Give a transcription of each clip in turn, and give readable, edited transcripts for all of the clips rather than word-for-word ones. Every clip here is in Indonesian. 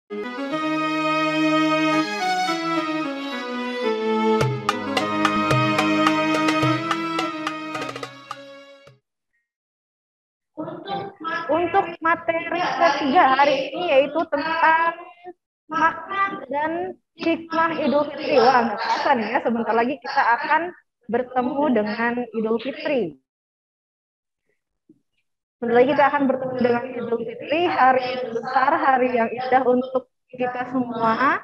Untuk materi ketiga hari ini yaitu tentang makna dan hikmah Idul Fitri. Wah, nggak terasa nih ya, sebentar lagi kita akan bertemu dengan Idul Fitri. Sebentar lagi kita akan bertemu dengan Idul Fitri, hari yang besar, hari yang indah untuk kita semua.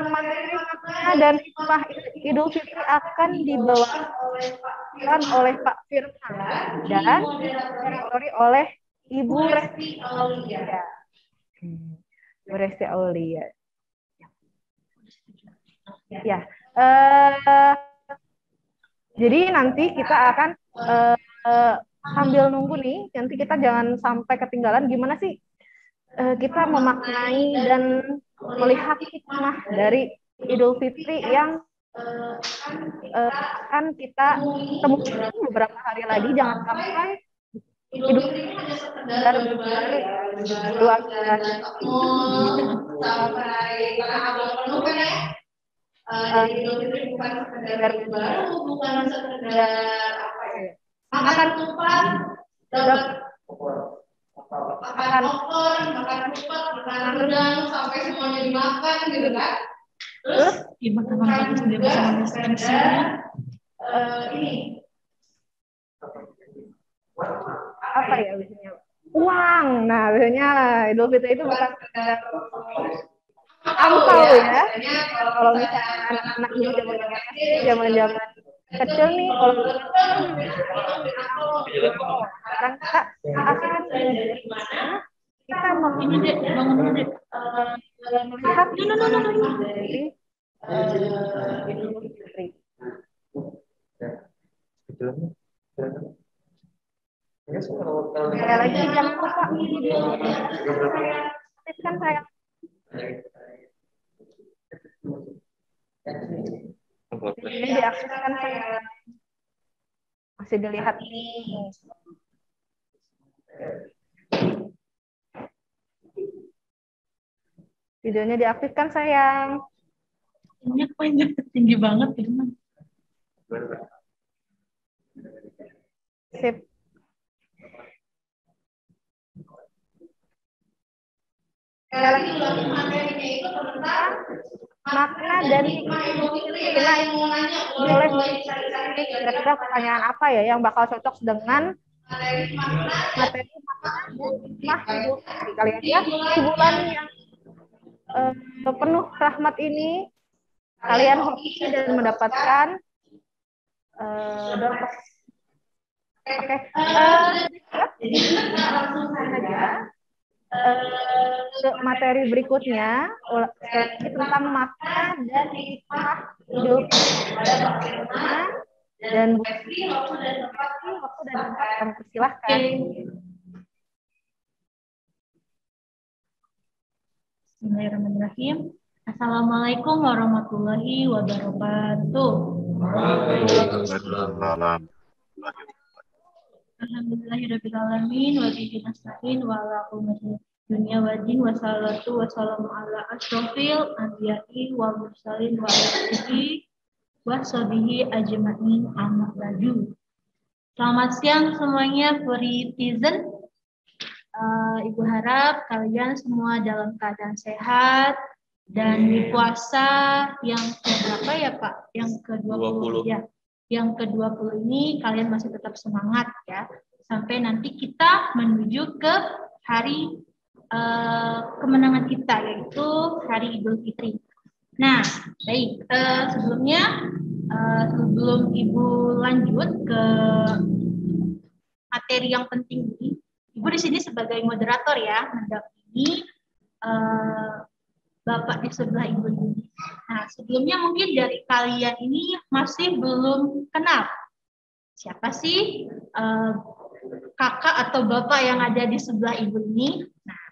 Materi makna dan hikmah Idul Fitri akan dibawakan oleh Pak Firman dan moderatori oleh Ibu Resti Aulia. Bu Resti Aulia. Ya. Jadi nanti kita akan sambil nunggu nih, nanti kita jangan sampai ketinggalan gimana sih kita memaknai dan melihat hikmah dari Idul Fitri yang akan kita temukan beberapa hari lagi. Jangan sampai Idul Fitri hanya sekedar berbagai luar sampai karena abang penuh kan ya. Jadi Idul Fitri bukan sekedar baru, bukan sekedar apa ya, makan tumpah, dapat makan opor, makan kupat, makan rendang, sampai semuanya dimakan gitu kan. Terus gimana sudah bisa mendefinisinya? Ini apa ya biasanya? Uang. Nah, biasanya Idul Fitri itu bukan sekedar angpau ya. Kalau misalnya anak-anak dulu zaman-zaman SD, zaman-zaman kecil nih, kalau sekarang kita akan kita melihat dari Idul Fitri. Sekali lagi jangan lupa aktifkan saya. Ini diaktifkan saya. Masih dilihat nih. Videonya diaktifkan sayang. Ini poinnya tinggi banget Firman. Sip. Sekali lagi ulangi, materinya itu tentang makna dan hikmah Idul Fitri. Nah, yang mau nanya boleh cari-cari kira-kira pertanyaan apa ya yang bakal cocok dengan materi makna dan hikmah Idul Fitri kalian ya. Di bulan yang penuh rahmat ini kalian hoki dan mendapatkan dompet. Oke. Langsung saja ke materi berikutnya tentang makna dan hikmah Idul Fitri dan waktu dan tempat kami persilahkan. Bismillahirrahmanirrahim. Assalamualaikum warahmatullahi wabarakatuh. Alhamdulillahirrahmanirrahim. Wa bihi nasta'in wa ala umuri dunia wa din wa salatu wa salamu ala asyrofil anbiya'i wa mursalin wa ala alihi wa sahbihi ajma'in amma ba'du. Selamat siang semuanya, Fritizen. Ibu harap kalian semua dalam keadaan sehat dan di puasa yang keberapa ya Pak? Yang ke-20 ya. Yang ke-20 ini kalian masih tetap semangat ya. Sampai nanti kita menuju ke hari kemenangan kita, yaitu hari Idul Fitri. Nah, baik. Sebelum Ibu lanjut ke materi yang penting ini, Ibu di sini sebagai moderator ya, mendampingi Bapak di sebelah Ibu ini. Nah, sebelumnya mungkin dari kalian ini masih belum kenal siapa sih kakak atau bapak yang ada di sebelah Ibu ini. Nah,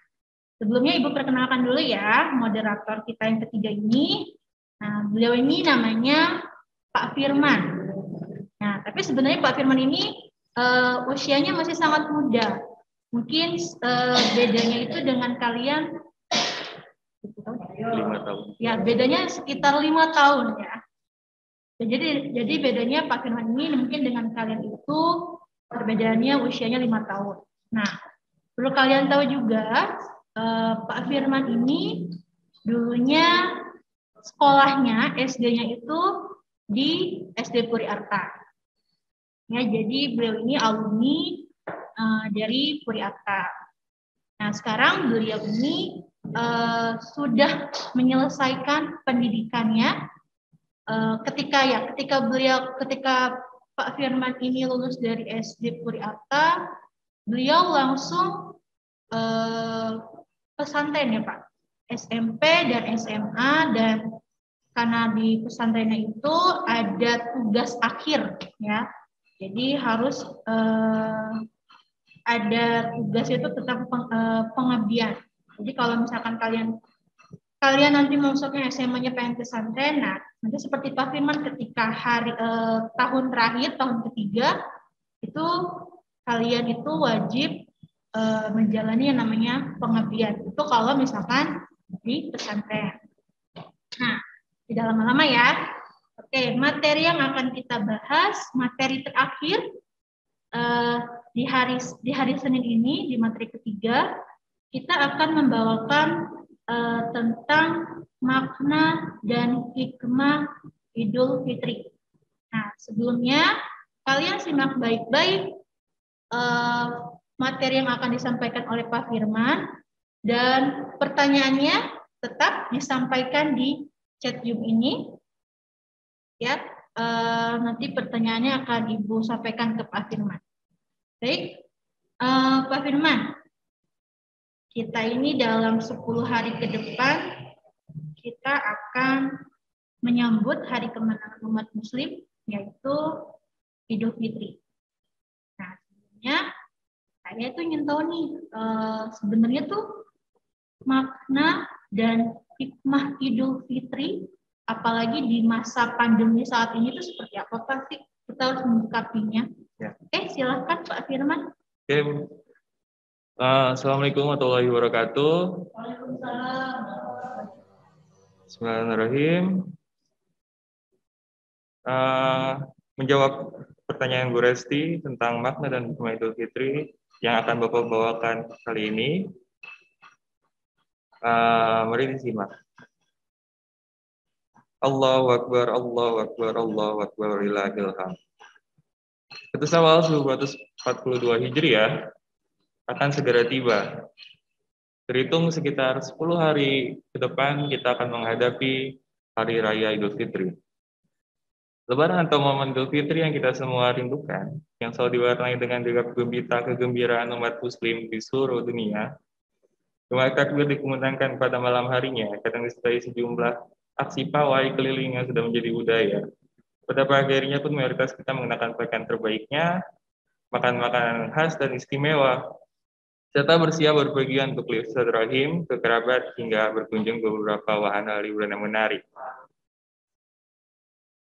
sebelumnya Ibu perkenalkan dulu ya moderator kita yang ketiga ini. Nah, beliau ini namanya Pak Firman. Nah, tapi sebenarnya Pak Firman ini usianya masih sangat muda. Mungkin bedanya itu dengan kalian 5 tahun. Ya, bedanya sekitar 5 tahun ya. Jadi bedanya Pak Firman ini mungkin dengan kalian itu perbedaannya usianya 5 tahun. Nah, perlu kalian tahu juga Pak Firman ini dulunya sekolahnya SD-nya itu di SD Puri Arta. Ya, jadi beliau ini alumni dari Puri Arta. Nah, sekarang beliau ini sudah menyelesaikan pendidikannya ketika Pak Firman ini lulus dari SD Puri Arta, beliau langsung pesantren ya Pak, SMP dan SMA, dan karena di pesantrennya itu ada tugas akhir ya, jadi harus ada tugas itu tentang pengabdian. Jadi kalau misalkan kalian nanti masuknya SMA-nya pengen pesantren, nah nanti seperti Pak Firman ketika tahun terakhir, tahun ketiga, itu kalian itu wajib menjalani yang namanya pengabdian. Itu kalau misalkan di pesantren. Nah, tidak lama-lama ya. Oke, materi yang akan kita bahas, materi terakhir di hari Senin ini, di materi ketiga, kita akan membawakan tentang makna dan hikmah Idul Fitri. Nah, sebelumnya kalian simak baik-baik materi yang akan disampaikan oleh Pak Firman, dan pertanyaannya tetap disampaikan di chat Zoom ini. Ya, nanti pertanyaannya akan Ibu sampaikan ke Pak Firman. Baik, Pak Firman, kita ini dalam 10 hari ke depan kita akan menyambut hari kemenangan umat Muslim, yaitu Idul Fitri. Nah, sebelumnya saya tuh ingin tahu nih, sebenarnya tuh makna dan hikmah Idul Fitri, apalagi di masa pandemi saat ini tuh seperti apa Pak sih? Kita harus menyikapinya. Ya. Silahkan Pak Firman. Oke. Assalamualaikum warahmatullahi wabarakatuh. Waalaikumsalam. Bismillahirrahmanirrahim. Menjawab pertanyaan Bu Resti tentang makna dan hikmah Idul Fitri yang akan Bapak bawakan kali ini, mari disimak. Allahu Akbar, Allahu Akbar, Allahu Akbar, walillahil hamd. Satu Syawal 1442 Hijriah akan segera tiba. Terhitung sekitar 10 hari ke depan kita akan menghadapi Hari Raya Idul Fitri. Lebaran atau momen Idul Fitri yang kita semua rindukan, yang selalu diwarnai dengan gegap gempita kegembiraan umat Muslim di seluruh dunia. Gemah takbir dikumandangkan pada malam harinya, kadang disertai sejumlah aksi pawai keliling yang sudah menjadi budaya. Pada pagi harinya pun mayoritas kita mengenakan pakaian terbaiknya, makan makanan khas dan istimewa, serta bersiap berpergian untuk silaturahim ke kerabat hingga berkunjung ke beberapa wahana liburan yang menarik.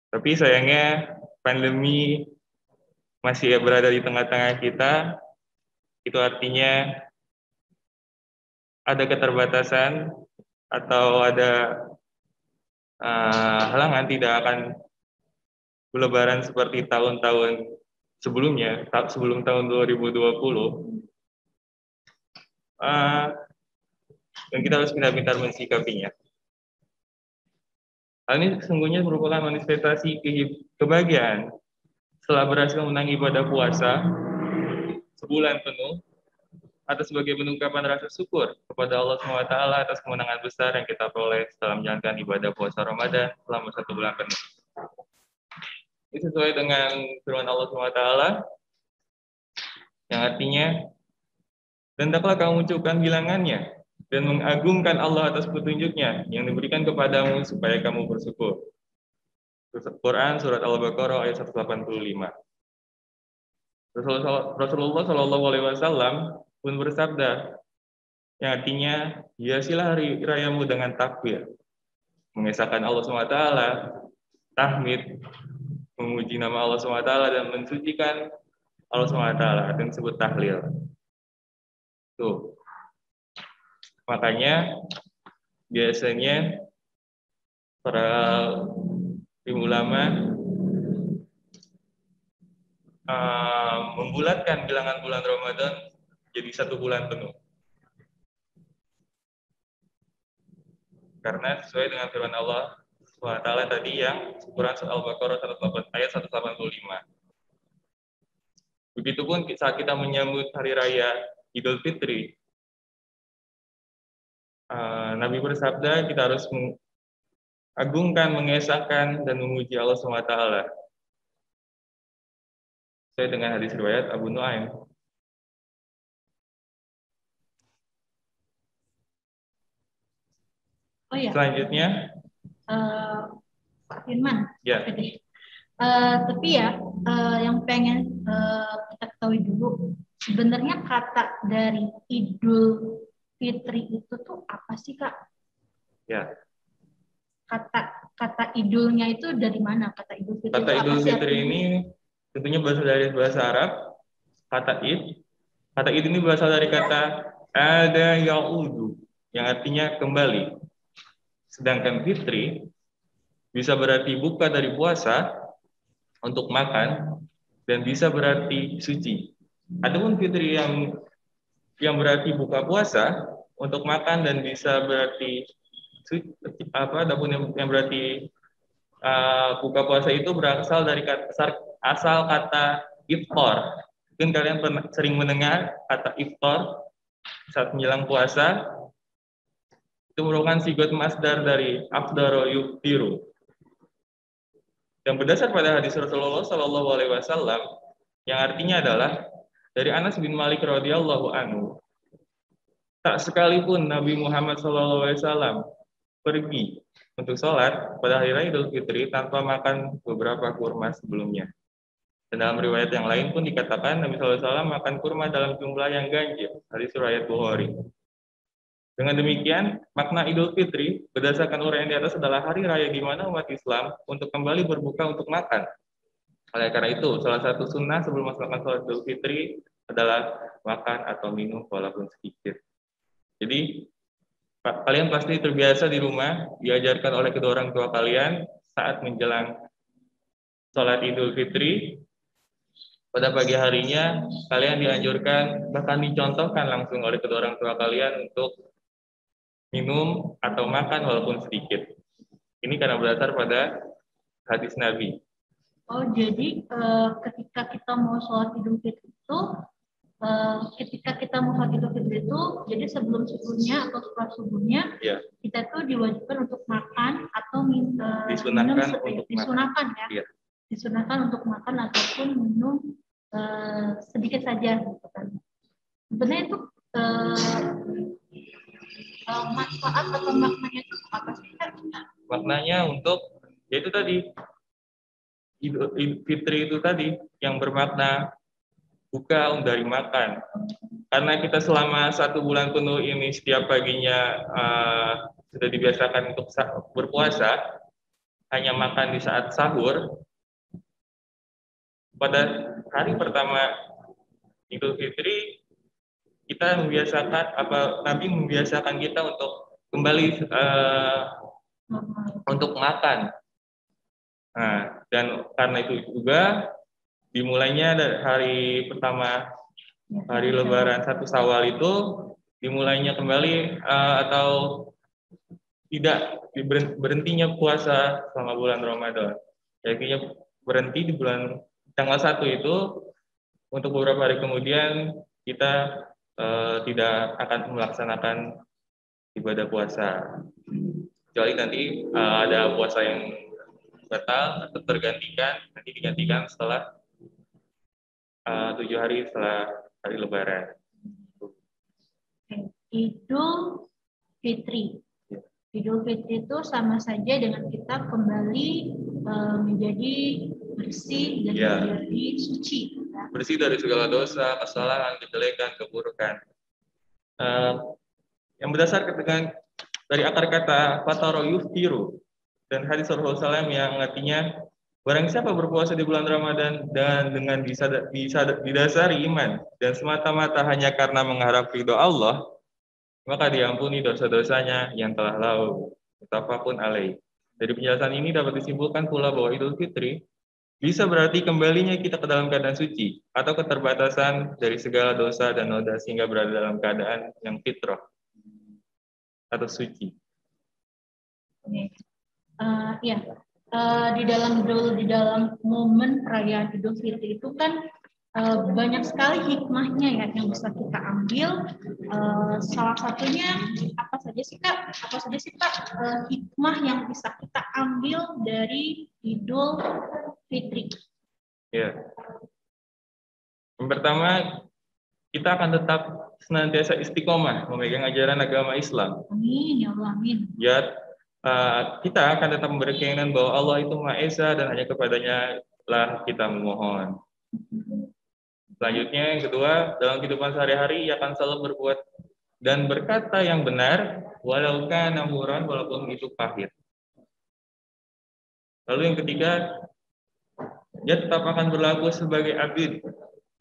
Tapi sayangnya pandemi masih berada di tengah-tengah kita. Itu artinya ada keterbatasan atau ada halangan, tidak akan berlebaran seperti tahun-tahun sebelumnya, sebelum tahun 2020. Dan kita harus pintar-pintar mensikapinya. Hal ini sesungguhnya merupakan manifestasi kebahagiaan setelah berhasil menang ibadah puasa sebulan penuh, atau sebagai ungkapan rasa syukur kepada Allah SWT atas kemenangan besar yang kita peroleh setelah menjalankan ibadah puasa Ramadan selama 1 bulan penuh. Ini sesuai dengan firman Allah SWT yang artinya, dan hendaklah kamu mengucapkan bilangannya dan mengagungkan Allah atas petunjuknya yang diberikan kepadamu supaya kamu bersyukur. Quran Surat Al-Baqarah ayat 185. Rasulullah SAW pun bersabda, yang artinya, hiasilah hari rayamu dengan takbir, mengesahkan Allah SWT, tahmid, memuji nama Allah SWT, dan mensucikan Allah SWT, dan disebut tahlil. Tuh. Makanya biasanya para ulama membulatkan bilangan bulan Ramadan jadi 1 bulan penuh. Karena sesuai dengan firman Allah SWT tadi yang Quran surat Al-Baqarah ayat 185. Begitupun saat kita menyambut hari raya Idul Fitri, Nabi bersabda kita harus mengagungkan, mengesahkan, dan memuji Allah SWT. Sesuai dengan hadis riwayat Abu Nuaim. Oh ya. Selanjutnya, Pak Firman. ya. Tapi ya, yang pengen kita ketahui dulu, sebenarnya kata dari Idul Fitri itu tuh apa sih, Kak? Ya. Kata idulnya itu dari mana? Kata Idul Fitri. Kata Idul Fitri ini tentunya berasal dari bahasa Arab, kata id. Kata id ini berasal dari kata ada ya'udu, yang artinya kembali. Sedangkan fitri bisa berarti buka dari puasa untuk makan, dan bisa berarti suci. Adapun fitri yang berarti buka puasa untuk makan dan bisa berarti suci, adapun yang berarti buka puasa itu berasal dari asal kata iftar. Mungkin kalian sering mendengar kata iftar saat menjelang puasa. Itu merupakan sigot masdar dari afdaro yuftiru. Yang berdasar pada hadis Rasulullah Shallallahu Alaihi Wasallam yang artinya adalah dari Anas bin Malik radhiyallahu anhu, tak sekalipun Nabi Muhammad Shallallahu Alaihi Wasallam pergi untuk sholat pada hari raya Idul Fitri tanpa makan beberapa kurma sebelumnya. Dan dalam riwayat yang lain pun dikatakan Nabi Shallallahu Alaihi Wasallam makan kurma dalam jumlah yang ganjil. Hadis riwayat Bukhari. Dengan demikian, makna Idul Fitri berdasarkan uraian di atas adalah hari raya di mana umat Islam untuk kembali berbuka untuk makan. Oleh karena itu, salah satu sunnah sebelum melaksanakan sholat Idul Fitri adalah makan atau minum walaupun sedikit. Jadi, kalian pasti terbiasa di rumah diajarkan oleh kedua orang tua kalian saat menjelang sholat Idul Fitri. Pada pagi harinya, kalian dianjurkan, bahkan dicontohkan langsung oleh kedua orang tua kalian untuk minum atau makan walaupun sedikit. Ini karena berdasar pada hadis Nabi. Oh, jadi ketika kita mau sholat Idul Fitri itu, jadi sebelum subuhnya atau setelah subuhnya, ya, kita tuh diwajibkan untuk makan atau minum, disunahkan ya, ya, disunahkan untuk makan ataupun minum sedikit saja, gitu kan. Sebenarnya itu manfaat atau maknanya itu apa sih? Maknanya untuk, yaitu tadi Idul Fitri itu tadi yang bermakna buka dari makan. Karena kita selama 1 bulan penuh ini setiap paginya sudah dibiasakan untuk berpuasa, hanya makan di saat sahur. Pada hari pertama Idul Fitri kita Nabi membiasakan kita untuk kembali untuk makan. Nah, dan karena itu juga dimulainya dari hari pertama, hari Lebaran 1 Syawal itu dimulainya kembali atau tidak berhentinya puasa selama bulan Ramadan. Akhirnya berhenti di bulan tanggal 1 itu, untuk beberapa hari kemudian kita tidak akan melaksanakan ibadah puasa. Kecuali nanti ada puasa yang batal atau tergantikan, nanti digantikan setelah 7 hari setelah hari Lebaran. Idul Fitri. Idul Fitri itu sama saja dengan kita kembali menjadi bersih dan menjadi suci. Bersih dari segala dosa, kesalahan, kejelekan, keburukan. Yang berdasarkan dengan dari akar kata fataro yuftiru dan hadis Rasulullah SAW yang artinya barang siapa berpuasa di bulan Ramadan dan dengan bisa didasari iman dan semata-mata hanya karena mengharap ridho Allah, maka diampuni dosa-dosanya yang telah lalu. Muttafaqun alaih. Dari penjelasan ini dapat disimpulkan pula bahwa Idul Fitri bisa berarti kembalinya kita ke dalam keadaan suci atau keterbatasan dari segala dosa dan noda sehingga berada dalam keadaan yang fitrah atau suci. Ya, di dalam momen perayaan Idul Fitri itu kan banyak sekali hikmahnya ya yang bisa kita ambil. Salah satunya apa saja sih Kak? Hikmah yang bisa kita ambil dari Idul Fitri? Ya. Yang pertama, kita akan tetap senantiasa istiqomah memegang ajaran agama Islam. Amin ya Allah, amin. Ya, kita akan tetap memberi keyakinan bahwa Allah itu Maha Esa dan hanya kepadanya lah kita memohon. Selanjutnya yang kedua, dalam kehidupan sehari-hari ia akan selalu berbuat dan berkata yang benar walau kana murran, walaupun itu pahit. Lalu yang ketiga, dia tetap akan berlaku sebagai abid.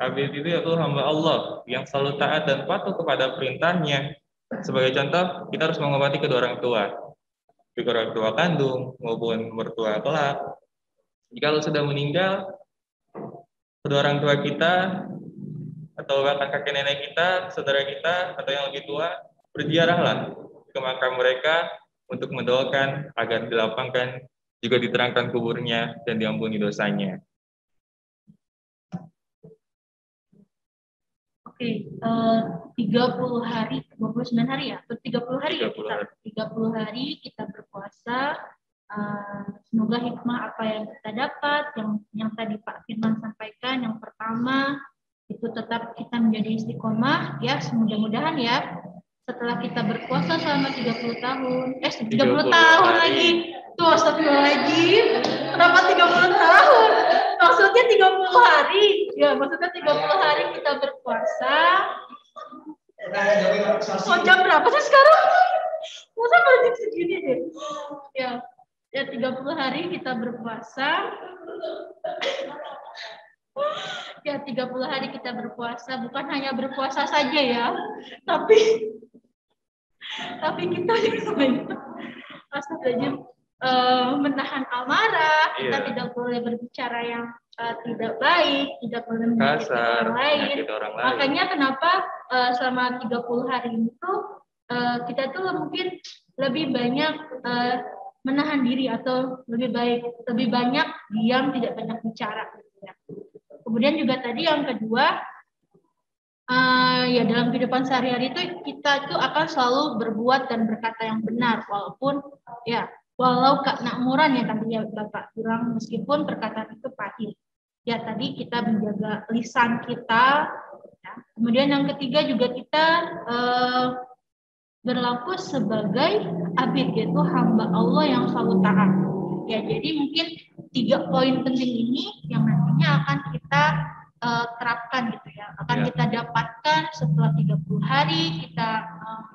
Abid itu yaitu hamba Allah yang selalu taat dan patuh kepada perintahnya. Sebagai contoh, kita harus menghormati kedua orang tua, baik orang tua kandung maupun mertua kelak. Jika sudah meninggal, kedua orang tua kita atau bahkan kakek nenek kita, saudara kita atau yang lebih tua, berziarahlah ke makam mereka untuk mendoakan agar dilapangkan, juga diterangkan kuburnya dan diampuni dosanya. Oke, 30 hari, 29 hari ya? 30 hari 30 hari kita berpuasa. Semoga hikmah apa yang kita dapat, yang tadi Pak Firman sampaikan, yang pertama itu tetap kita menjadi istiqomah ya, mudah-mudahan ya setelah kita berpuasa selama 30 tahun 30 tahun lagi tuh, astagfirullahaladzim, kenapa 30 tahun, maksudnya 30 hari ya, maksudnya 30 hari kita berpuasa. Jam berapa sih sekarang? Masa berarti segini deh ya, 30 hari kita berpuasa. Ya, 30 hari kita berpuasa, bukan hanya berpuasa saja ya, tapi kita juga menahan amarah, kita tidak boleh berbicara yang tidak baik, tidak boleh menyakiti orang lain. Makanya kenapa selama 30 hari itu kita tuh mungkin lebih banyak menahan diri atau lebih banyak diam, tidak banyak bicara. Kemudian juga tadi yang kedua, ya dalam kehidupan sehari-hari itu kita itu akan selalu berbuat dan berkata yang benar, walau nakmuran ya tadi ya Bapak bilang, meskipun perkataan itu pahit. Ya tadi kita menjaga lisan kita. Ya. Kemudian yang ketiga juga kita berlaku sebagai abid, yaitu hamba Allah yang selalu taat. Ya, jadi mungkin 3 poin penting ini yang nantinya akan kita terapkan gitu ya, akan kita dapatkan setelah 30 hari kita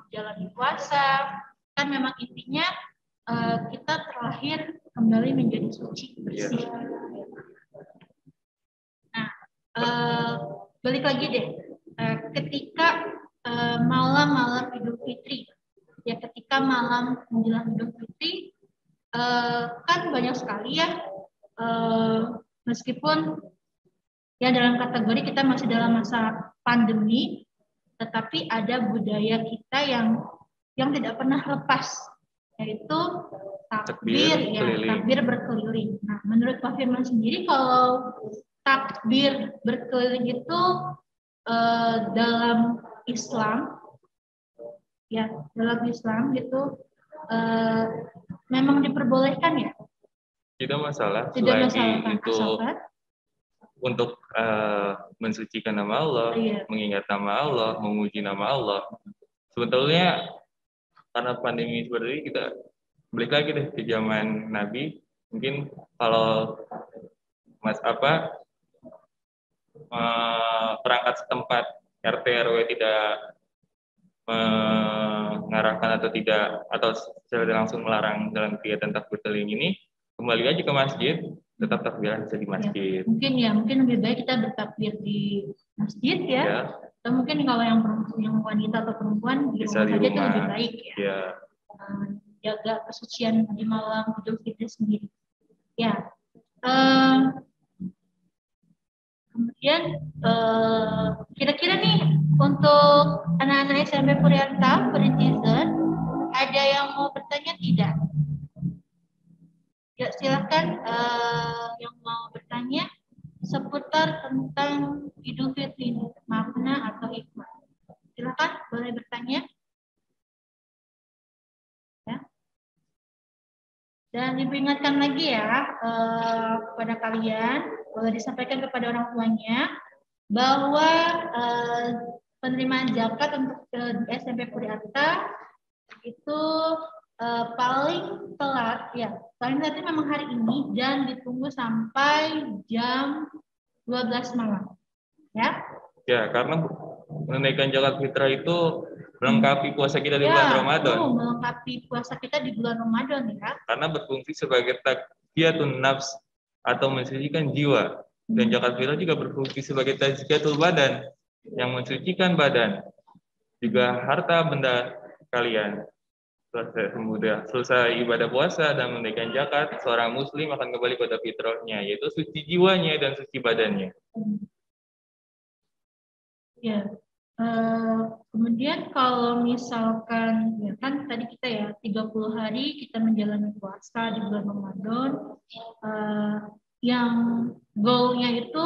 menjalani puasa. Kan memang intinya kita terlahir kembali menjadi suci, bersih. Nah, balik lagi deh, ketika malam-malam Idul Fitri, ya ketika malam menjelang Idul Fitri, kan banyak sekali ya, meskipun ya dalam kategori kita masih dalam masa pandemi, tetapi ada budaya kita yang tidak pernah lepas, yaitu takbir berkeliling. Nah, menurut Pak Firman sendiri, kalau takbir berkeliling itu dalam Islam, ya dalam Islam itu memang diperbolehkan ya? Tidak masalah. Tidak masalah itu untuk mensucikan nama Allah, mengingat nama Allah, memuji nama Allah. Sebetulnya karena pandemi seperti ini, kita balik lagi deh ke zaman Nabi. Mungkin kalau perangkat setempat RT RW tidak mengarahkan atau secara langsung melarang dalam kegiatan takbir keliling ini, kembali aja ke masjid, tetap takbiran bisa di masjid. Ya, mungkin lebih baik kita bertakbir di masjid ya. Atau mungkin kalau yang wanita atau perempuan di Bisa rumah di saja itu rumah. lebih baik ya. Ya. Jaga kesucian di malam Idul Fitri sendiri. Ya. Kemudian kira-kira nih untuk anak-anak SMP Puryanto, Perintizen, ada yang mau bertanya tidak? Ya silakan yang mau bertanya seputar tentang Idul Fitri, makna atau hikmah. Silakan boleh bertanya. Ya. Dan diperingatkan lagi ya kepada kalian, boleh disampaikan kepada orang tuanya bahwa penerimaan zakat untuk SMP Puryanto itu paling telat ya, paling telat memang hari ini dan ditunggu sampai jam 12 malam. Ya. Ya, karena menunaikan zakat fitrah itu melengkapi puasa kita di bulan Ramadan. Melengkapi puasa kita di bulan Ramadan ya. Karena berfungsi sebagai tazkiyatun nafs atau mensucikan jiwa. Dan zakat fitrah juga berfungsi sebagai tazkiyatul badan yang mensucikan badan. Juga harta benda kalian. Selesai ibadah puasa dan menunaikan zakat, seorang muslim akan kembali pada fitrahnya, yaitu suci jiwanya dan suci badannya. Ya. Kemudian kalau misalkan ya kan tadi kita ya 30 hari kita menjalani puasa di bulan Ramadan, yang goalnya itu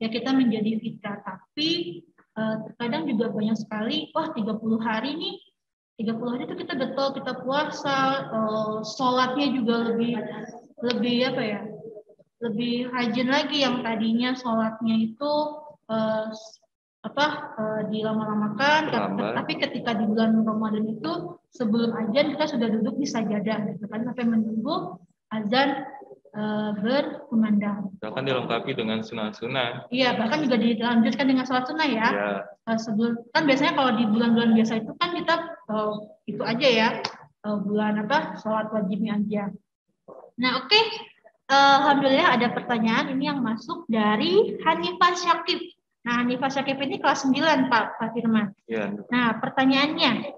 ya kita menjadi fitrah, tapi terkadang juga banyak sekali 30 hari nih, 30 hari itu kita betul kita puasa, sholatnya juga lebih apa ya, lebih rajin lagi. Yang tadinya sholatnya itu dilama-lamakan, tapi ketika di bulan Ramadan itu sebelum azan kita sudah duduk di sajadah gitu kan, sampai menunggu azan berkumandang. Bahkan dilengkapi dengan sunnah-sunnah. Iya, bahkan juga dilanjutkan dengan sholat sunnah ya. Sebelum kan biasanya kalau di bulan-bulan biasa itu kan kita itu aja ya, bulan sholat wajibnya aja. Nah, oke. Alhamdulillah ada pertanyaan ini yang masuk dari Hanifah Syakib. Nah, Hanifah Syakib ini kelas 9, Pak Firman. Ya. Nah, pertanyaannya,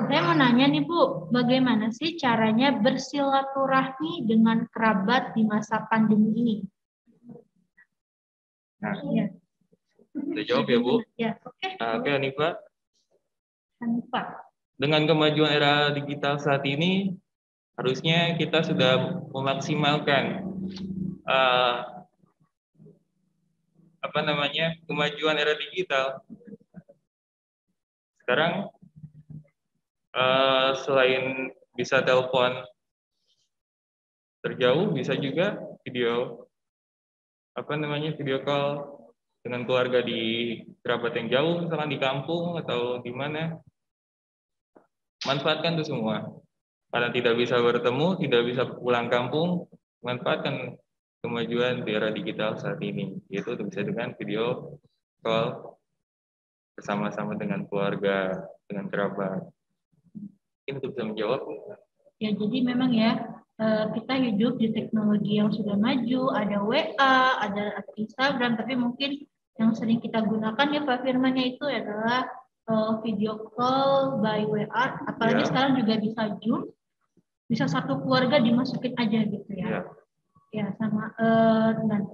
saya mau nanya nih Bu, bagaimana sih caranya bersilaturahmi dengan kerabat di masa pandemi ini? Nah, ya. Bisa jawab ya Bu? Ya, oke. Oke, Hanifah. Hanifah. Dengan kemajuan era digital saat ini, harusnya kita sudah memaksimalkan kemajuan era digital. Sekarang selain bisa telepon terjauh, bisa juga video call dengan keluarga di kerabat yang jauh, misalkan di kampung atau di mana. Manfaatkan itu semua. Karena tidak bisa bertemu, tidak bisa pulang kampung, manfaatkan kemajuan di era digital saat ini, yaitu bisa dengan video call bersama-sama dengan keluarga, dengan kerabat. Mungkin itu bisa menjawab. Ya, jadi memang ya kita hidup di teknologi yang sudah maju, ada WA, ada Instagram, tapi mungkin yang sering kita gunakan ya Pak Firmannya itu adalah video call by WA, apalagi sekarang juga bisa Zoom, bisa satu keluarga dimasukin aja gitu ya. Ya sama dan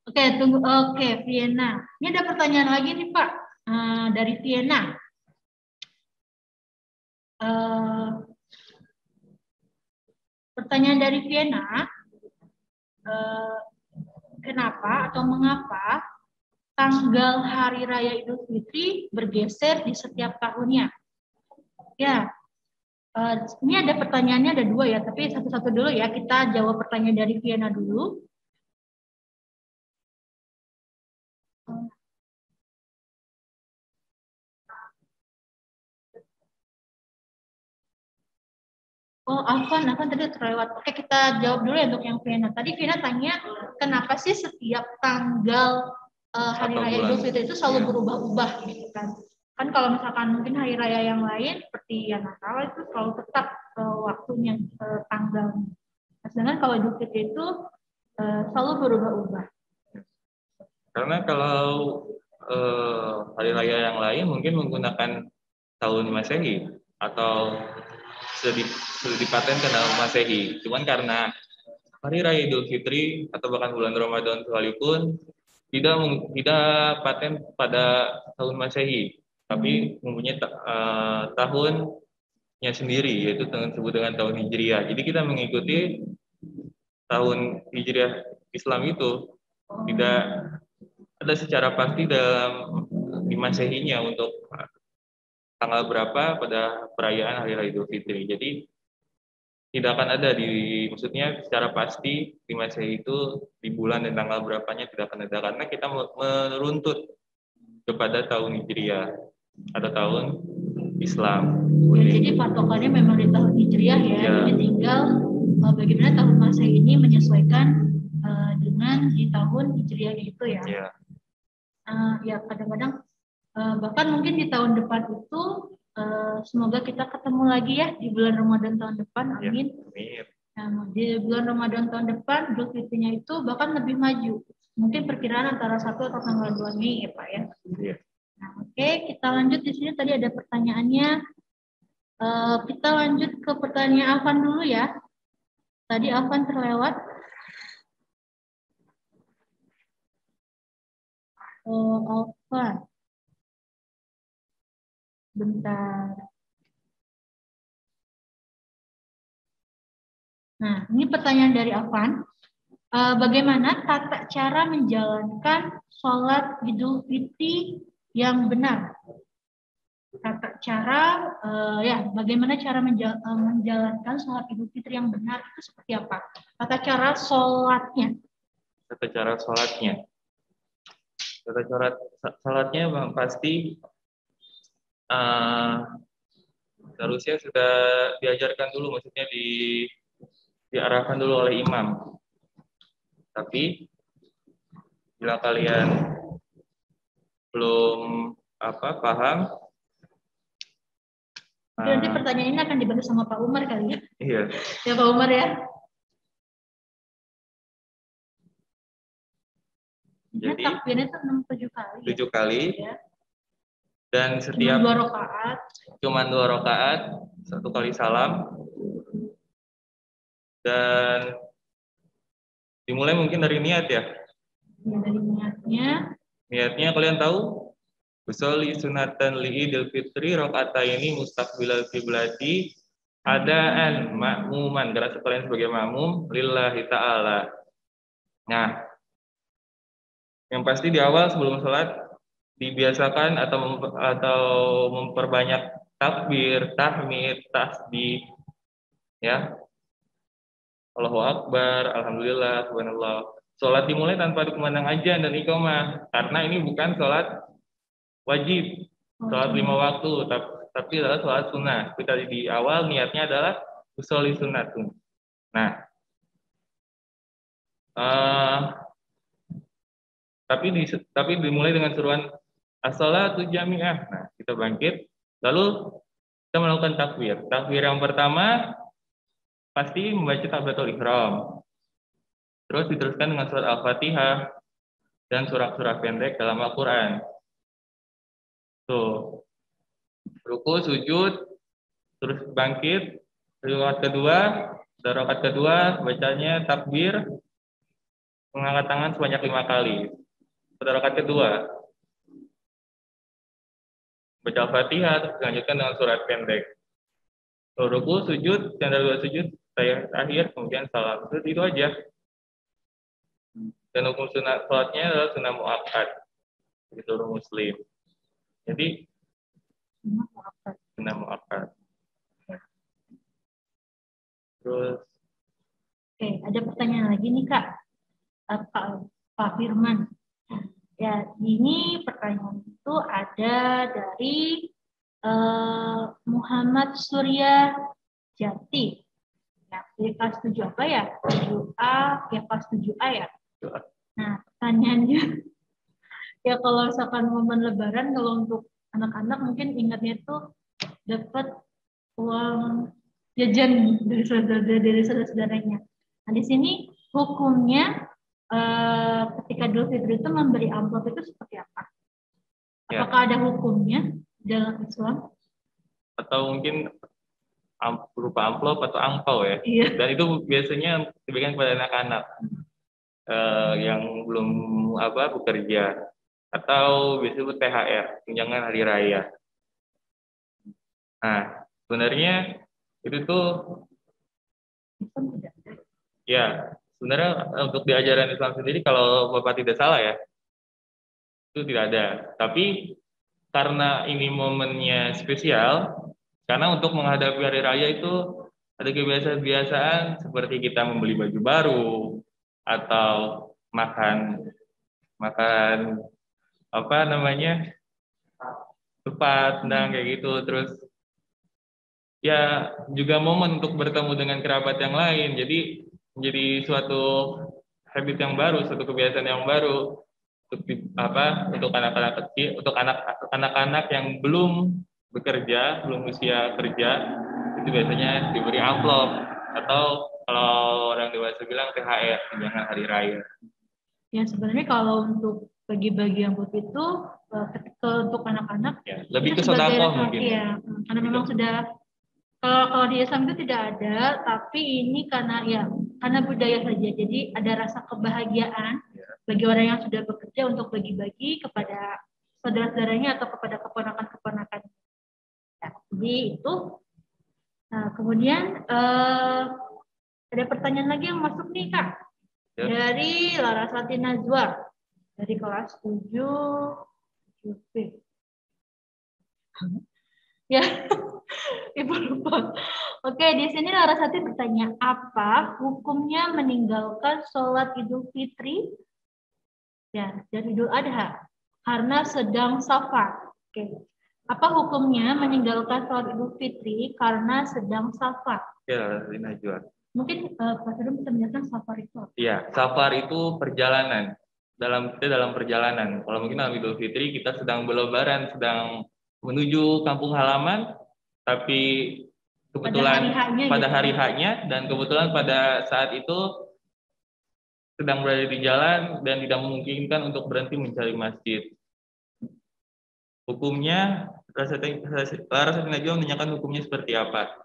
Oke, tunggu. Oke, Vienna. Ini ada pertanyaan lagi nih Pak dari Vienna. Pertanyaan dari Vienna, kenapa atau mengapa tanggal Hari Raya Idul Fitri bergeser di setiap tahunnya? Ya, ini ada pertanyaannya ada 2 ya, tapi satu-satu dulu ya. Kita jawab pertanyaan dari Vienna dulu. Afwan tadi terlewat. Oke, kita jawab dulu ya untuk yang Vienna. Tadi Vienna tanya, kenapa sih setiap tanggal Hari Raya Idul Fitri itu selalu berubah-ubah gitu kan? Kan kalau misalkan mungkin hari raya yang lain seperti ya Natal itu selalu tetap waktunya tanggal. Sedangkan kalau Idul Fitri itu selalu berubah-ubah. Karena kalau hari raya yang lain mungkin menggunakan tahun Masehi atau sudah dipatenkan tahun Masehi. Cuman karena hari raya Idul Fitri atau bahkan bulan Ramadan sekalipun tidak paten pada tahun Masehi, tapi mempunyai tahunnya sendiri, yaitu disebut dengan tahun Hijriah. Jadi kita mengikuti tahun Hijriah Islam itu tidak ada secara pasti di Masehinya untuk tanggal berapa pada perayaan Hari Raya Idul Fitri. Jadi tidak akan ada maksudnya secara pasti di Masehi itu di bulan dan tanggal berapanya tidak akan ada karena kita meruntut kepada tahun Hijriah atau tahun Islam. Ya, jadi patokannya memang di tahun Hijriah ya. Jadi tinggal bagaimana tahun Masehi ini menyesuaikan dengan di tahun Hijriah itu ya. Ya kadang-kadang bahkan mungkin di tahun depan itu semoga kita ketemu lagi ya di bulan Ramadan tahun depan, amin. Amin. Nah, di bulan Ramadan tahun depan Idul Fitrinya itu bahkan lebih maju, mungkin perkiraan antara 1 atau tanggal 2 Mei ya Pak ya. Nah, oke, kita lanjut di sini tadi ada pertanyaannya. Kita lanjut ke pertanyaan Afan dulu ya. Tadi Afan terlewat. Afan. Bentar. Nah, ini pertanyaan dari Afan. Bagaimana tata cara menjalankan sholat Idul Fitri yang benar? Tata cara, bagaimana cara menjalankan sholat Idul Fitri yang benar itu seperti apa? Tata cara sholatnya. Tata cara sholatnya. Tata cara sholatnya Bang, pasti seharusnya sudah diajarkan dulu, maksudnya diarahkan dulu oleh imam. Tapi bila kalian belum paham, nanti pertanyaan ini akan dibantu sama Pak Umar kali ya. Iya. Ya Pak Umar ya. Jadi takbirnya itu 7 kali. 7 kali. Ya. Dan setiap cuma 2 rakaat, 1 kali salam. Dan dimulai mungkin dari niat ya. Dari niatnya. Niatnya kalian tahu? Usolli sunatan li Idul Fitri rakaataini mustaqbilal qiblati adaan makmuman, karena kalian sebagai makmum lillahi ta'ala. Nah, yang pasti di awal sebelum sholat dibiasakan atau memperbanyak takbir, tahmid, tasbih, ya. Allahu Akbar, Alhamdulillah, Subhanallah. Sholat dimulai tanpa dikumandang azan dan iqamah, karena ini bukan sholat wajib, sholat 5 waktu, tapi adalah sholat sunnah. Kita di awal niatnya adalah usolli sunnatun. Nah, tapi dimulai dengan seruan as-shalatu jami'ah. Nah, kita bangkit, lalu kita melakukan takbir. Takbir yang pertama pasti membaca takbiratul ihram. Terus diteruskan dengan surat Al-Fatihah dan surat-surat pendek dalam Al-Qur'an. Tuh. Ruku, sujud, terus bangkit, rakaat kedua bacanya takbir, mengangkat tangan sebanyak 5 kali. Pada rakaat kedua baca Al-Fatihah, terus dilanjutkan dengan surat pendek. Ruku, sujud, dan dari 2 sujud akhir, kemudian salam. Itu aja. Dan hukum sunat sholatnya adalah sunnah muakkad bagi seluruh muslim. Jadi sunnah muakkad. Terus ada pertanyaan lagi nih Kak, Pak Firman. Ya, ini pertanyaan itu ada dari Muhammad Surya Jati. Ya, di kelas 7 apa ya? 7A, ya kelas 7A ya. Nah, pertanyaannya, ya kalau misalkan momen Lebaran, kalau untuk anak-anak mungkin ingatnya itu dapat uang jajan dari saudara-saudaranya. Nah, di sini hukumnya ketika Idul Fitri itu memberi amplop itu seperti apa? Ya. Apakah ada hukumnya dalam Islam? Atau mungkin berupa amplop atau angpau ya. Iya. Dan itu biasanya diberikan kepada anak-anak yang belum bekerja, atau disebut THR, tunjangan hari raya. Nah, sebenarnya itu tuh ya, sebenarnya untuk di ajaran Islam sendiri, kalau Bapak tidak salah ya, itu tidak ada. Tapi karena ini momennya spesial, karena untuk menghadapi hari raya itu ada kebiasaan-kebiasaan seperti kita membeli baju baru, atau makan apa namanya, tepat, nah kayak gitu. Terus ya juga momen untuk bertemu dengan kerabat yang lain. Jadi menjadi suatu habit yang baru, suatu kebiasaan yang baru untuk anak-anak kecil, untuk anak-anak yang belum bekerja, belum usia kerja, itu biasanya diberi amplop, atau kalau orang dewasa bilang THR, tunjangan hari raya. Ya sebenarnya kalau untuk bagi-bagi amplop itu untuk anak-anak Ya, lebih itu ke sedekah sebagai mungkin. Ya, karena memang sudah kalau di Islam itu tidak ada, tapi ini karena budaya saja. Jadi ada rasa kebahagiaan bagi orang yang sudah bekerja untuk bagi-bagi kepada saudara-saudaranya atau kepada keponakan-keponakan. Ya, jadi itu. Nah, kemudian ada pertanyaan lagi yang masuk nih Kak. Ya. Dari Larasati Najwa dari kelas 7B. Ya, Ibu lupa. Oke, di sini Larasati bertanya, apa hukumnya meninggalkan sholat Idul Fitri dan Idul Adha karena sedang safar? Oke. Apa hukumnya meninggalkan sholat Idul Fitri karena sedang safar? Ya, Najwa. Mungkin Pak Sudum bisa menjelaskan safar itu apa? Iya, safar itu perjalanan. Dalam perjalanan. Kalau mungkin dalam Idul Fitri kita sedang berlebaran, sedang menuju kampung halaman, tapi kebetulan pada hari H-nya, dan kebetulan pada saat itu sedang berada di jalan dan tidak memungkinkan untuk berhenti mencari masjid. Hukumnya, Larasati Najwa menanyakan hukumnya seperti apa?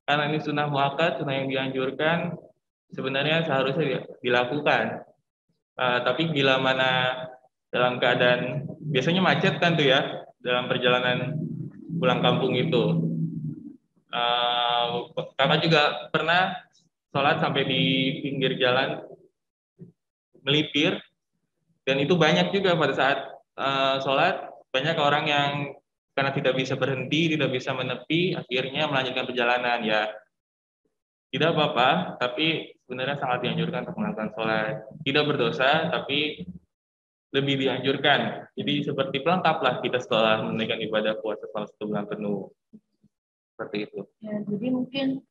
Karena ini sunnah muakkad, sunnah yang dianjurkan, sebenarnya seharusnya dilakukan. Tapi bila mana dalam keadaan biasanya macet kan tuh ya dalam perjalanan pulang kampung itu. Kakak juga pernah sholat sampai di pinggir jalan melipir, dan itu banyak juga pada saat sholat, banyak orang yang karena tidak bisa berhenti, tidak bisa menepi, akhirnya melanjutkan perjalanan. Ya, tidak apa-apa, tapi sebenarnya sangat dianjurkan untuk melakukan sholat. Tidak berdosa, tapi lebih dianjurkan. Jadi seperti pelengkaplah kita setelah menunaikan ibadah puasa selama 1 bulan penuh. Seperti itu. Ya, jadi mungkin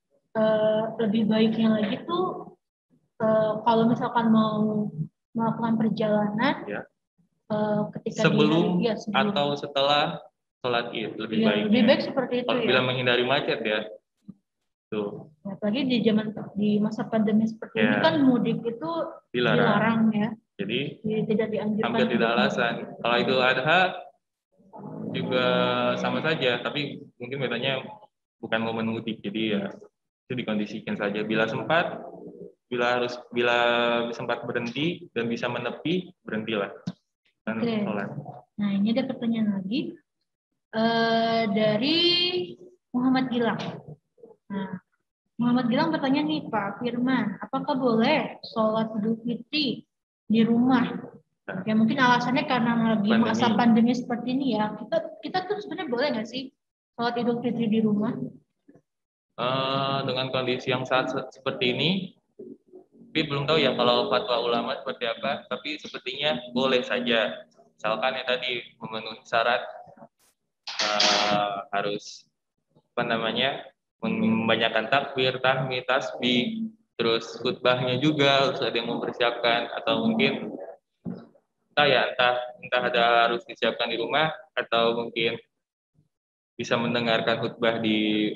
lebih baiknya lagi tuh kalau misalkan mau melakukan perjalanan ya. Ketika sebelum atau setelah sholat Id lebih baik. Lebih baik seperti itu. Kalau bila menghindari macet ya. Tuh. Apalagi di masa pandemi seperti ini kan mudik itu dilarang ya. Jadi tidak dianjurkan. Hampir tidak alasan. Kalau Idul Adha juga sama saja, tapi mungkin bedanya bukan momen mudik, jadi ya itu dikondisikan saja. Bila sempat berhenti dan bisa menepi, berhentilah. Sholat. Nah, ini ada pertanyaan lagi dari Muhammad Gilang. Nah, Muhammad Gilang bertanya nih Pak Firman, apakah boleh sholat Idul Fitri di rumah? Ya mungkin alasannya karena lagi masa pandemi seperti ini ya. Kita tuh sebenarnya boleh nggak sih sholat Idul Fitri di rumah? Dengan kondisi yang saat seperti ini, tapi belum tahu ya kalau fatwa ulama seperti apa. Tapi sepertinya boleh saja. Misalkan ya tadi memenuhi syarat harus membanyakan takbir, tahmid, tasbih, terus khutbahnya juga harus ada yang mempersiapkan, atau mungkin entah harus disiapkan di rumah, atau mungkin bisa mendengarkan khutbah di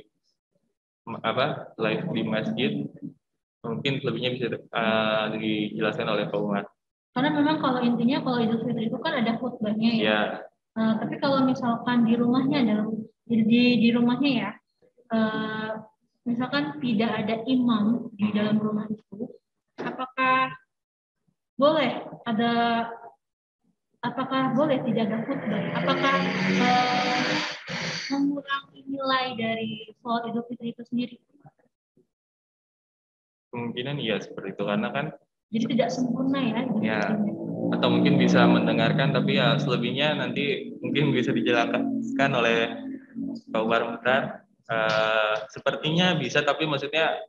live di masjid. Mungkin lebihnya bisa dijelaskan oleh Pak Umar. Karena memang kalau intinya kalau Idul Fitri itu kan ada khutbahnya ya. Ya, Tapi kalau misalkan di rumahnya di rumahnya ya, misalkan tidak ada imam di dalam rumah itu, apakah boleh tidak ada khutbah? Apakah mengurangi nilai dari sholat Idul Fitri itu sendiri? kemungkinan iya seperti itu karena kan Jadi tidak sempurna ya. ya, atau mungkin bisa mendengarkan tapi ya selebihnya nanti mungkin bisa dijelaskan oleh Pak Umar Mukhtar. Sepertinya bisa tapi maksudnya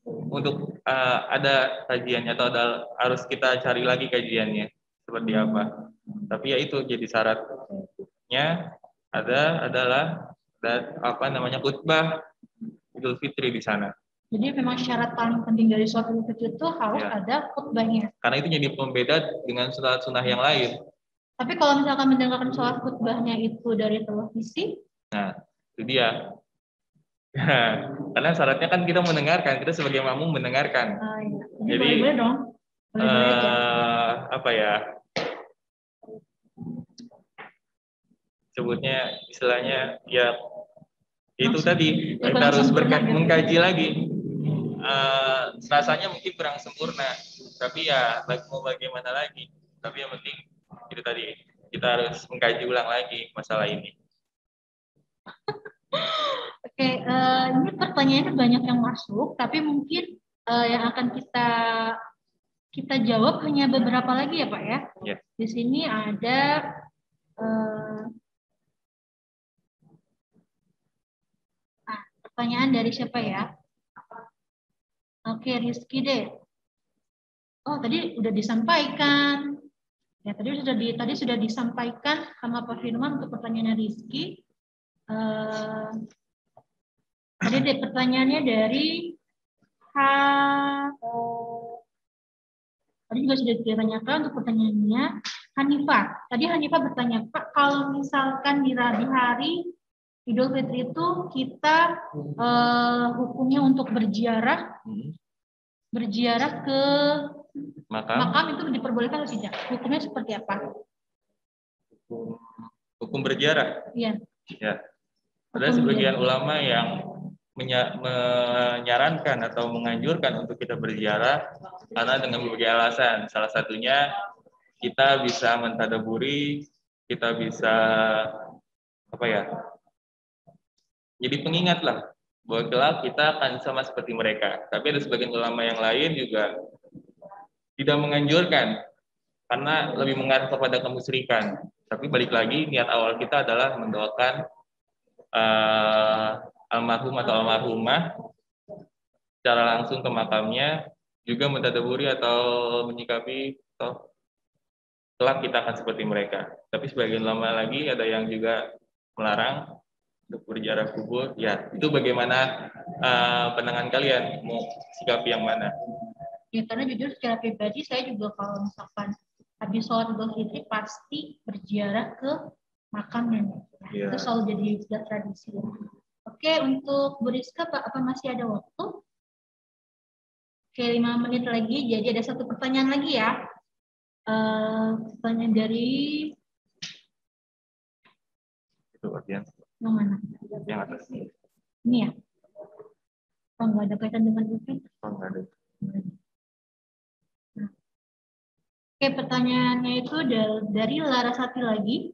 untuk ada kajiannya atau harus kita cari lagi kajiannya seperti apa. Tapi ya itu jadi syaratnya adalah khutbah Idul Fitri di sana. Jadi memang syarat paling penting dari sholat Idul Fitri itu harus ada khutbahnya. Karena itu jadi pembeda dengan sunnah yang lain. Tapi kalau misalkan mendengarkan sholat khutbahnya itu dari televisi, nah itu dia. Karena syaratnya kan kita mendengarkan, kita sebagai makmum mendengarkan. Iya. Jadi boleh dong. Apa ya? Sebutnya istilahnya ya itu tadi kita harus mengkaji lagi. Rasanya mungkin kurang sempurna, tapi ya mau bagaimana lagi. Tapi yang penting itu tadi kita harus mengkaji ulang lagi masalah ini. Oke, ini pertanyaannya banyak yang masuk, tapi mungkin yang akan kita jawab hanya beberapa lagi ya Pak ya. Yeah. Di sini ada pertanyaan dari siapa ya? Oke, Rizky deh. Oh, tadi udah disampaikan. Ya, tadi sudah disampaikan sama Pak Firman untuk pertanyaannya Rizky. Tadi pertanyaannya dari tadi juga sudah ditanyakan untuk pertanyaannya Hanifah. Tadi Hanifah bertanya, Pak, kalau misalkan di hari Idul Fitri itu kita hukumnya untuk berziarah ke makam itu diperbolehkan atau tidak? Hukumnya seperti apa? Hukum berziarah? Iya. Ya. Ada sebagian ulama yang menyarankan atau menganjurkan untuk kita berziarah karena dengan berbagai alasan. Salah satunya kita bisa mentadaburi, kita bisa jadi pengingat lah bahwa kelak kita akan sama seperti mereka. Tapi ada sebagian ulama yang lain juga tidak menganjurkan karena lebih mengarah kepada kemusyrikan. Tapi balik lagi niat awal kita adalah mendoakan almarhum atau almarhumah secara langsung ke makamnya, juga mentadaburi atau menyikapi atau kelak kita akan seperti mereka. Tapi sebagian ulama lagi ada yang juga melarang untuk berziarah kubur. Ya, itu bagaimana pandangan kalian? Mau sikapi yang mana? Ya, karena jujur secara pribadi saya juga kalau misalkan habis sholat Idul Fitri pasti berziarah ke makam nenek. Ya, itu selalu jadi sudah tradisi. Oke, untuk Bu Rizka, Pak, apa masih ada waktu? Oke, 5 menit lagi. Jadi ada satu pertanyaan lagi ya. Pertanyaan dari itu bagian yang mana? Yang atas. Ini ya. Oh, nggak ada kaitan dengan itu. Oh, nggak ada. Oke, pertanyaannya itu dari Larasati lagi.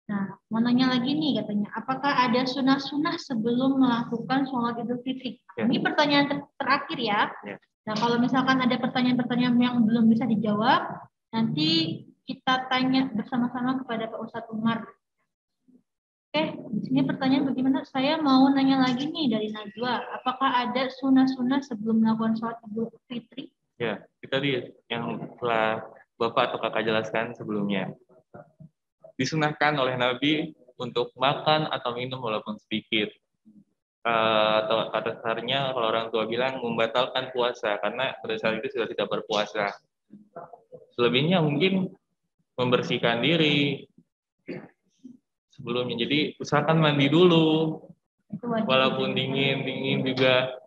Nah, mau nanya lagi nih katanya, apakah ada sunah-sunah sebelum melakukan sholat Idul Fitri? Ya. Ini pertanyaan terakhir ya. Ya. Nah, kalau misalkan ada pertanyaan-pertanyaan yang belum bisa dijawab, nanti kita tanya bersama-sama kepada Pak Ustadz Umar. Oke, di sini pertanyaan bagaimana? Saya mau nanya lagi nih dari Najwa, apakah ada sunah-sunah sebelum melakukan sholat Idul Fitri? Ya, itu tadi yang telah Bapak atau Kakak jelaskan sebelumnya. Disunahkan oleh Nabi untuk makan atau minum walaupun sedikit. Atau kata kasarnya kalau orang tua bilang membatalkan puasa karena pada saat itu sudah tidak berpuasa. Selebihnya mungkin membersihkan diri sebelumnya. Jadi usahakan mandi dulu walaupun dingin juga.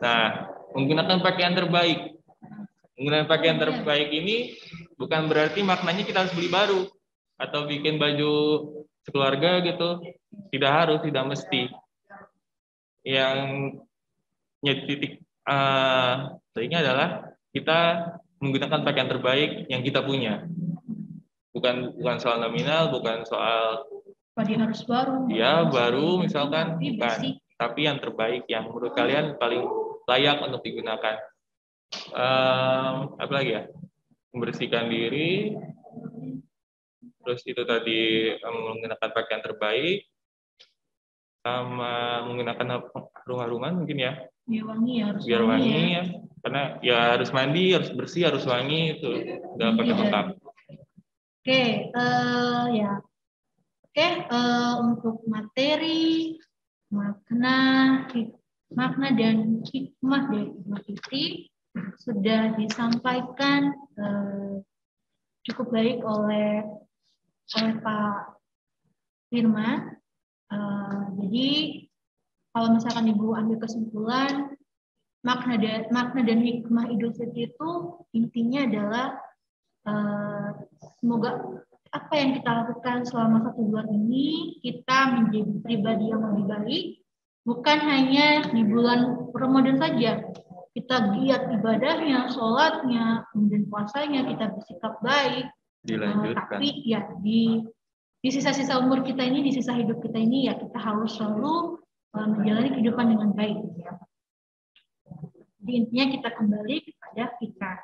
Nah, Menggunakan pakaian terbaik. Menggunakan pakaian terbaik ini bukan berarti maknanya kita harus beli baru atau bikin baju sekeluarga gitu. Tidak harus, tidak mesti. Yang titik sebaiknya adalah kita menggunakan pakaian terbaik yang kita punya. Bukan soal nominal, bukan soal Dia harus baru. Ya baru misalkan bukan, tapi yang terbaik yang menurut kalian paling layak untuk digunakan. Apa lagi ya? Membersihkan diri, terus itu tadi menggunakan pakaian terbaik, sama menggunakan harum-haruman mungkin ya. Biar wangi ya. Karena ya harus mandi, harus bersih, harus wangi itu udah pakai lengkap. Untuk materi, makna dan hikmah dari Idul Fitri sudah disampaikan cukup baik oleh Pak Firman. Jadi kalau misalkan Ibu ambil kesimpulan, makna dan hikmah Idul Fitri itu intinya adalah semoga apa yang kita lakukan selama 1 bulan ini kita menjadi pribadi yang lebih baik, bukan hanya di bulan Ramadan saja. Kita giat ibadahnya, sholatnya, kemudian puasanya, kita bersikap baik. Dilanjutkan. Tapi ya di sisa-sisa umur kita ini, di sisa hidup kita ini ya kita harus selalu menjalani kehidupan dengan baik. Ya. Jadi intinya kita kembali kepada fitrah.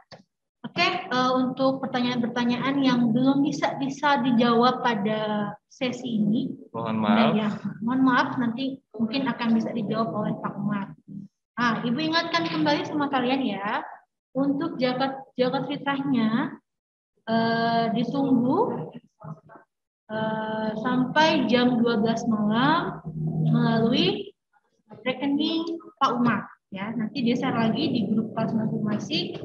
Untuk pertanyaan-pertanyaan yang belum bisa dijawab pada sesi ini, mohon maaf nanti mungkin akan bisa dijawab oleh Pak Umar. Ibu ingatkan kembali sama kalian ya, untuk zakat fitrahnya ditunggu sampai jam 12 malam melalui rekening Pak Umar. Ya, nanti di-share lagi di grup kelas masing-masing.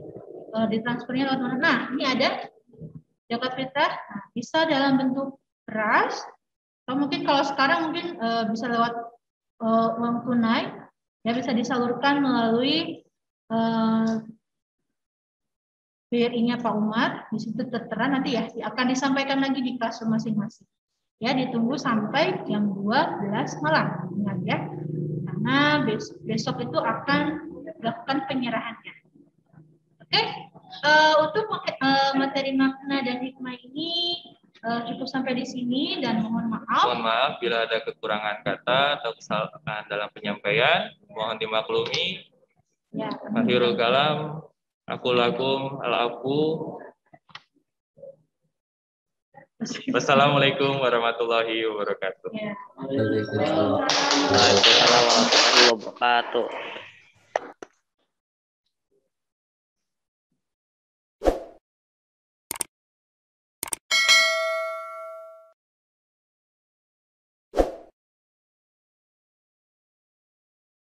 Ditransfernya lewat mana? Nah, ini ada zakat fitrah. Nah, bisa dalam bentuk beras, atau mungkin kalau sekarang mungkin bisa lewat uang tunai, ya bisa disalurkan melalui BRI-nya Pak Umar. Di situ tertera nanti ya akan disampaikan lagi di kelas masing-masing. Ya, ditunggu sampai jam 12 malam. Ingat ya, karena besok itu akan dilakukan penyerahannya. Untuk materi makna dan hikmah ini cukup sampai di sini dan mohon maaf. Mohon maaf bila ada kekurangan kata atau kesalahan dalam penyampaian, mohon dimaklumi. Ya. Akhirul kalam, aku lakum al-afu. Wassalamualaikum warahmatullahi wabarakatuh. Waalaikumsalam warahmatullahi wabarakatuh.